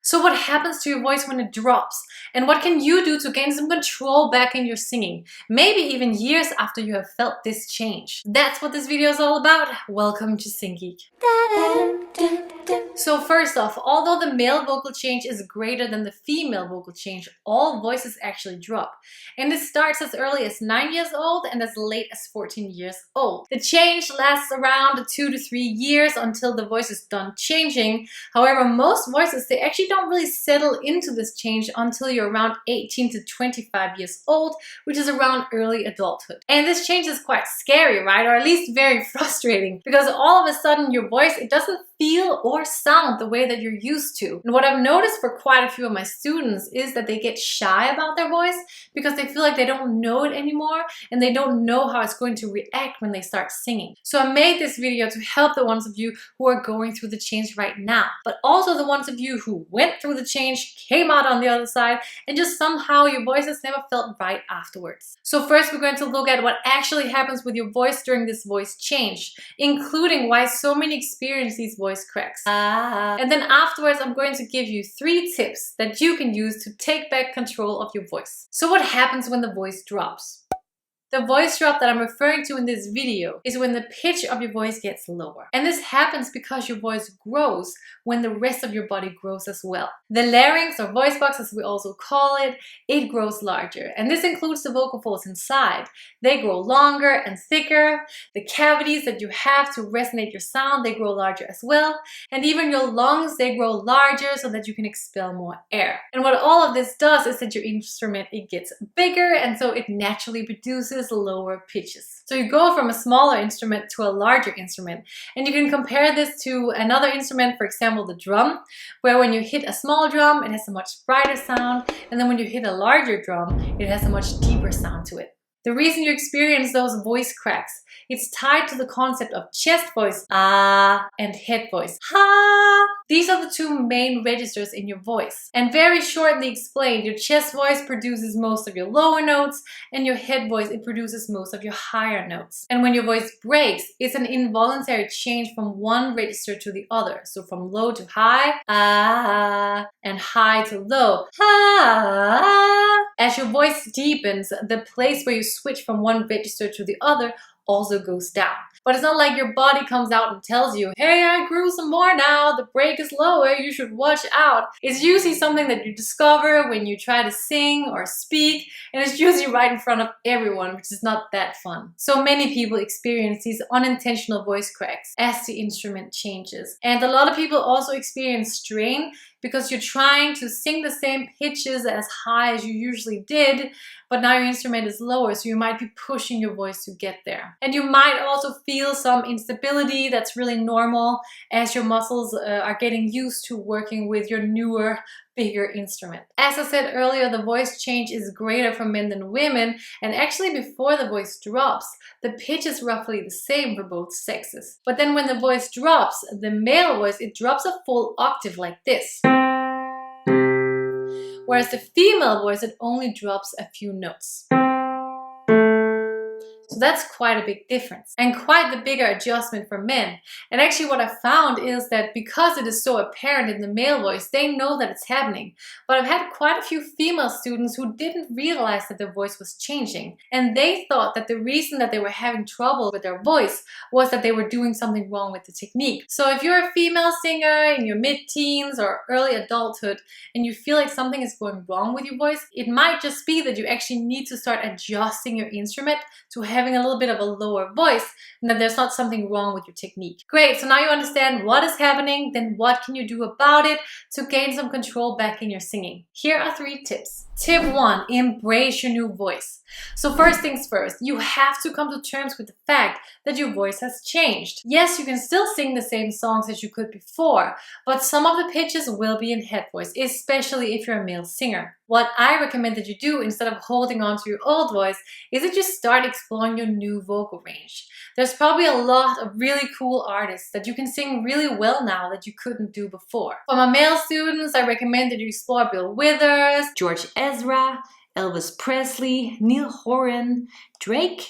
So what happens to your voice when it drops? And what can you do to gain some control back in your singing? Maybe even years after you have felt this change. That's what this video is all about. Welcome to Singgeek. So first off, although the male vocal change is greater than the female vocal change, all voices actually drop. And this starts as early as 9 years old and as late as 14 years old. The change lasts around 2 to 3 years until the voice is done changing. However, most voices, they actually don't really settle into this change until you're around 18 to 25 years old, which is around early adulthood. And this change is quite scary, right? Or at least very frustrating, because all of a sudden your voice, it doesn't feel or sound the way that you're used to. And what I've noticed for quite a few of my students is that they get shy about their voice because they feel like they don't know it anymore and they don't know how it's going to react when they start singing. So I made this video to help the ones of you who are going through the change right now, but also the ones of you who went through the change, came out on the other side, and just somehow your voices never felt right afterwards. So first we're going to look at what actually happens with your voice during this voice change, including why so many experience these voice cracks. And then afterwards I'm going to give you 3 tips that you can use to take back control of your voice. So what happens when the voice drops? The voice drop that I'm referring to in this video is when the pitch of your voice gets lower. And this happens because your voice grows when the rest of your body grows as well. The larynx, or voice box as we also call it, it grows larger. And this includes the vocal folds inside. They grow longer and thicker. The cavities that you have to resonate your sound, they grow larger as well. And even your lungs, they grow larger so that you can expel more air. And what all of this does is that your instrument, it gets bigger, and so it naturally produces lower pitches. So you go from a smaller instrument to a larger instrument, and you can compare this to another instrument, for example the drum, where when you hit a small drum it has a much brighter sound, and then when you hit a larger drum it has a much deeper sound to it. The reason you experience those voice cracks, it's tied to the concept of chest voice, ah, and head voice, ha. These are the 2 main registers in your voice. And very shortly explained, your chest voice produces most of your lower notes, and your head voice, it produces most of your higher notes. And when your voice breaks, it's an involuntary change from one register to the other. So from low to high, ah, and high to low, ha. As your voice deepens, the place where you switch from one register to the other also goes down. But it's not like your body comes out and tells you, hey, I grew some more now, the break is lower, you should watch out. It's usually something that you discover when you try to sing or speak, and it's usually right in front of everyone, which is not that fun. So many people experience these unintentional voice cracks as the instrument changes. And a lot of people also experience strain because you're trying to sing the same pitches as high as you usually did, but now your instrument is lower, so you might be pushing your voice to get there. And you might also feel some instability. That's really normal as your muscles are getting used to working with your newer, bigger instrument. As I said earlier, the voice change is greater for men than women, and actually before the voice drops, the pitch is roughly the same for both sexes. But then when the voice drops, the male voice, it drops a full octave like this. Whereas the female voice, it only drops a few notes. So that's quite a big difference and quite the bigger adjustment for men. And actually what I found is that because it is so apparent in the male voice, they know that it's happening. But I've had quite a few female students who didn't realize that their voice was changing. And they thought that the reason that they were having trouble with their voice was that they were doing something wrong with the technique. So if you're a female singer in your mid-teens or early adulthood and you feel like something is going wrong with your voice, it might just be that you actually need to start adjusting your instrument to having a little bit of a lower voice, and that there's not something wrong with your technique. Great, so now you understand what is happening, then what can you do about it to gain some control back in your singing? Here are 3 tips. Tip 1, embrace your new voice. So first things first, you have to come to terms with the fact that your voice has changed. Yes, you can still sing the same songs as you could before, but some of the pitches will be in head voice, especially if you're a male singer. What I recommend that you do instead of holding on to your old voice is that you start exploring your new vocal range. There's probably a lot of really cool artists that you can sing really well now that you couldn't do before. For my male students, I recommend that you explore Bill Withers, George Ezra, Elvis Presley, Neil Horan, Drake,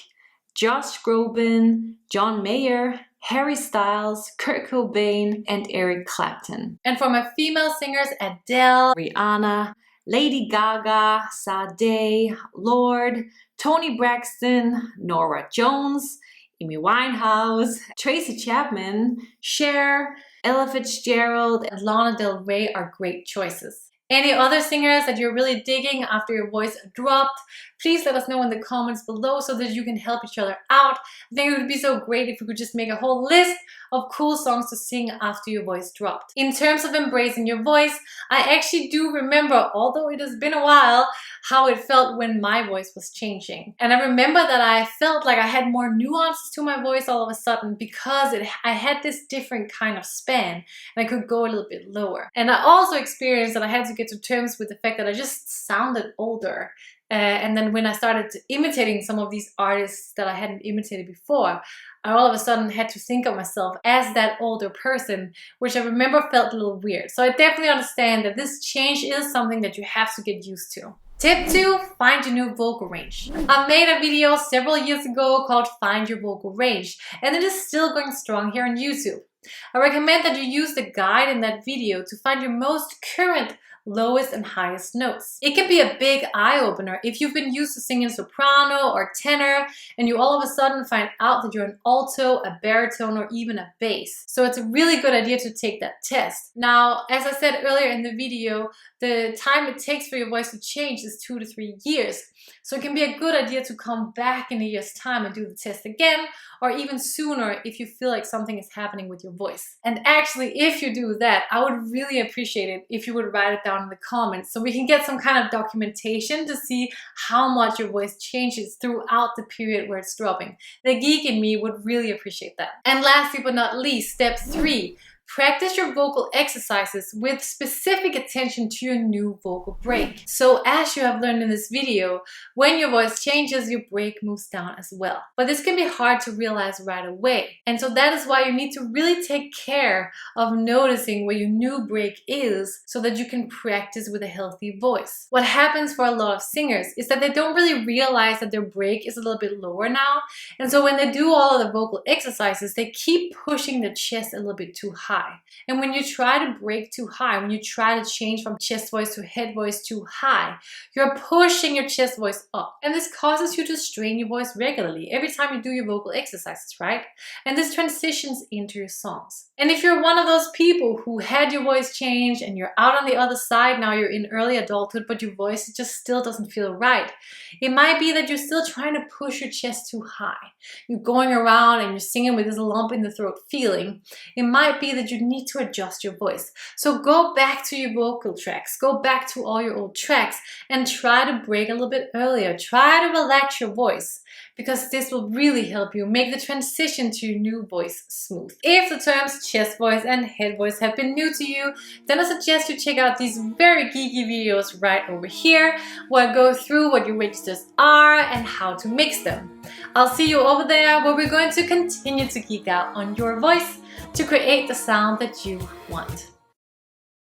Josh Groban, John Mayer, Harry Styles, Kurt Cobain, and Eric Clapton. And for my female singers, Adele, Rihanna, Lady Gaga, Sade, Lorde, Toni Braxton, Norah Jones, Amy Winehouse, Tracy Chapman, Cher, Ella Fitzgerald, and Lana Del Rey are great choices. Any other singers that you're really digging after your voice dropped, please let us know in the comments below so that you can help each other out. I think it would be so great if we could just make a whole list of cool songs to sing after your voice dropped. In terms of embracing your voice, I actually do remember, although it has been a while, how it felt when my voice was changing. And I remember that I felt like I had more nuances to my voice all of a sudden because I had this different kind of span and I could go a little bit lower. And I also experienced that I had to get to terms with the fact that I just sounded older. And then when I started imitating some of these artists that I hadn't imitated before, I all of a sudden had to think of myself as that older person, which I remember felt a little weird. So I definitely understand that this change is something that you have to get used to. Tip 2, find your new vocal range. I made a video several years ago called Find Your Vocal Range, and it is still going strong here on YouTube. I recommend that you use the guide in that video to find your most current lowest and highest notes. It can be a big eye-opener if you've been used to singing soprano or tenor and you all of a sudden find out that you're an alto, a baritone, or even a bass. So it's a really good idea to take that test. Now, as I said earlier in the video, the time it takes for your voice to change is 2 to 3 years. So it can be a good idea to come back in a year's time and do the test again, or even sooner if you feel like something is happening with your voice. And actually, if you do that, I would really appreciate it if you would write it down in the comments so we can get some kind of documentation to see how much your voice changes throughout the period where it's dropping. The geek in me would really appreciate that. And lastly but not least, step 3. Practice your vocal exercises with specific attention to your new vocal break. So as you have learned in this video, when your voice changes, your break moves down as well. But this can be hard to realize right away. And so that is why you need to really take care of noticing where your new break is so that you can practice with a healthy voice. What happens for a lot of singers is that they don't really realize that their break is a little bit lower now. And so when they do all of the vocal exercises, they keep pushing the chest a little bit too high. And when you try to break too high, when you try to change from chest voice to head voice too high, you're pushing your chest voice up. And this causes you to strain your voice regularly every time you do your vocal exercises, right? And this transitions into your songs. And if you're one of those people who had your voice change and you're out on the other side, now you're in early adulthood, but your voice just still doesn't feel right. It might be that you're still trying to push your chest too high. You're going around and you're singing with this lump in the throat feeling. It might be that you need to adjust your voice. So go back to your vocal tracks, go back to all your old tracks and try to break a little bit earlier. Try to relax your voice because this will really help you make the transition to your new voice smooth. If the terms chest voice and head voice have been new to you, then I suggest you check out these very geeky videos right over here where I go through what your registers are and how to mix them. I'll see you over there where we're going to continue to geek out on your voice to create the sound that you want.